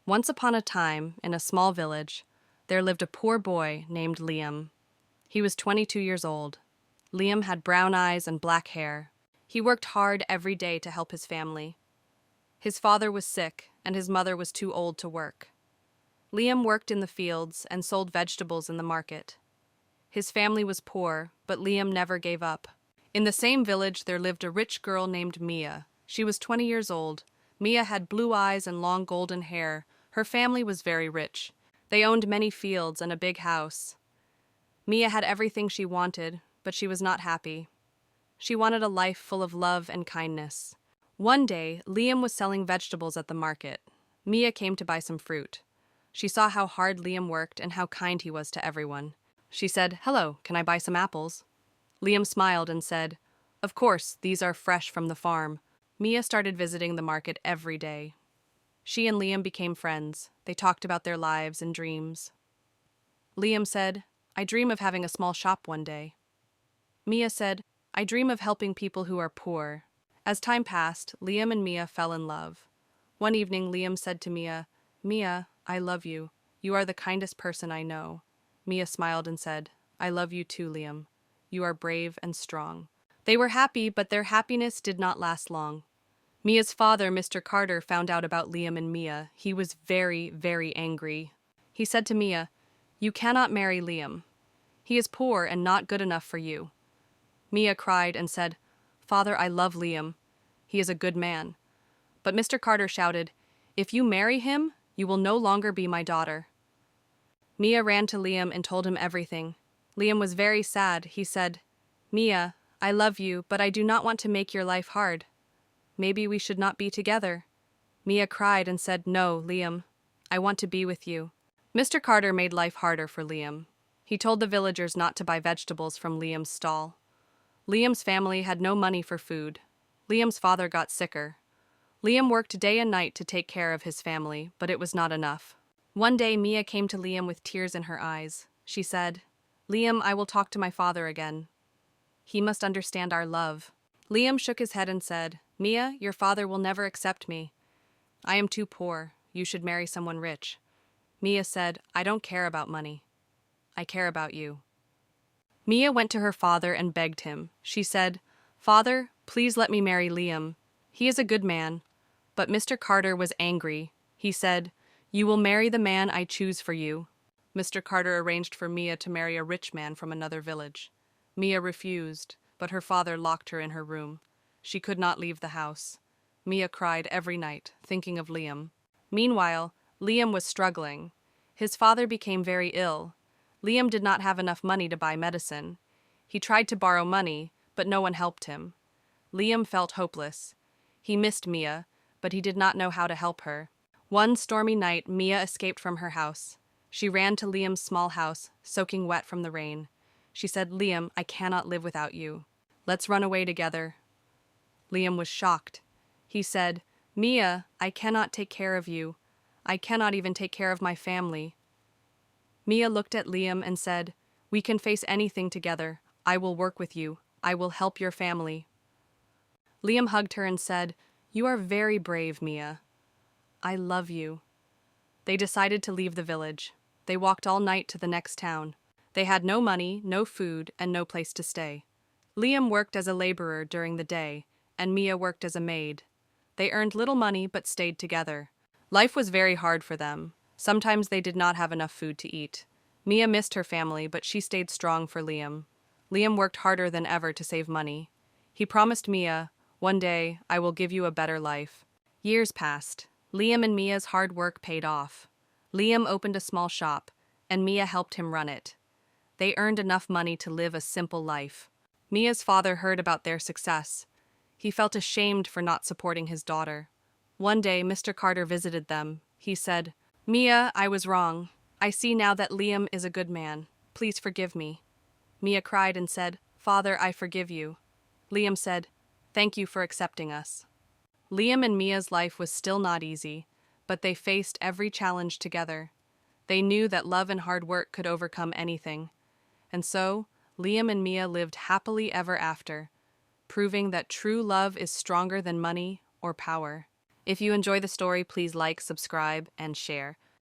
Once upon a time, in a small village, there lived a poor boy named Liam. He was 22 years old. Liam had brown eyes and black hair. He worked hard every day to help his family. His father was sick, and his mother was too old to work. Liam worked in the fields and sold vegetables in the market. His family was poor, but Liam never gave up. In the same village there lived a rich girl named Mia. She was 20 years old. Mia had blue eyes and long golden hair. Her family was very rich. They owned many fields and a big house. Mia had everything she wanted, but she was not happy. She wanted a life full of love and kindness. One day, Liam was selling vegetables at the market. Mia came to buy some fruit. She saw how hard Liam worked and how kind he was to everyone. She said, "Hello, can I buy some apples?" Liam smiled and said, "Of course, these are fresh from the farm." Mia started visiting the market every day. She and Liam became friends. They talked about their lives and dreams. Liam said, "I dream of having a small shop one day." Mia said, "I dream of helping people who are poor." As time passed, Liam and Mia fell in love. One evening, Liam said to Mia, "Mia, I love you. You are the kindest person I know." Mia smiled and said, "I love you too, Liam. You are brave and strong." They were happy, but their happiness did not last long. Mia's father, Mr. Carter, found out about Liam and Mia. He was very, very angry. He said to Mia, "You cannot marry Liam. He is poor and not good enough for you." Mia cried and said, "Father, I love Liam. He is a good man." But Mr. Carter shouted, "If you marry him, you will no longer be my daughter." Mia ran to Liam and told him everything. Liam was very sad. He said, "Mia, I love you, but I do not want to make your life hard. Maybe we should not be together." Mia cried and said, "No, Liam, I want to be with you." Mr. Carter made life harder for Liam. He told the villagers not to buy vegetables from Liam's stall. Liam's family had no money for food. Liam's father got sicker. Liam worked day and night to take care of his family, but it was not enough. One day, Mia came to Liam with tears in her eyes. She said, "Liam, I will talk to my father again. He must understand our love." Liam shook his head and said, "Mia, your father will never accept me. I am too poor. You should marry someone rich." Mia said, "I don't care about money. I care about you." Mia went to her father and begged him. She said, "Father, please let me marry Liam. He is a good man." But Mr. Carter was angry. He said, "You will marry the man I choose for you." Mr. Carter arranged for Mia to marry a rich man from another village. Mia refused, but her father locked her in her room. She could not leave the house. Mia cried every night, thinking of Liam. Meanwhile, Liam was struggling. His father became very ill. Liam did not have enough money to buy medicine. He tried to borrow money, but no one helped him. Liam felt hopeless. He missed Mia, but he did not know how to help her. One stormy night, Mia escaped from her house. She ran to Liam's small house, soaking wet from the rain. She said, "Liam, I cannot live without you. Let's run away together." Liam was shocked. He said, "Mia, I cannot take care of you. I cannot even take care of my family." Mia looked at Liam and said, "We can face anything together. I will work with you. I will help your family." Liam hugged her and said, "You are very brave, Mia. I love you." They decided to leave the village. They walked all night to the next town. They had no money, no food, and no place to stay. Liam worked as a laborer during the day, and Mia worked as a maid. They earned little money but stayed together. Life was very hard for them. Sometimes they did not have enough food to eat. Mia missed her family, but she stayed strong for Liam. Liam worked harder than ever to save money. He promised Mia, "One day, I will give you a better life." Years passed. Liam and Mia's hard work paid off. Liam opened a small shop, and Mia helped him run it. They earned enough money to live a simple life. Mia's father heard about their success. He felt ashamed for not supporting his daughter. One day, Mr. Carter visited them. He said, "Mia, I was wrong. I see now that Liam is a good man. Please forgive me." Mia cried and said, "Father, I forgive you." Liam said, "Thank you for accepting us." Liam and Mia's life was still not easy, but they faced every challenge together. They knew that love and hard work could overcome anything. And so, Liam and Mia lived happily ever after, proving that true love is stronger than money or power. If you enjoy the story, please like, subscribe, and share.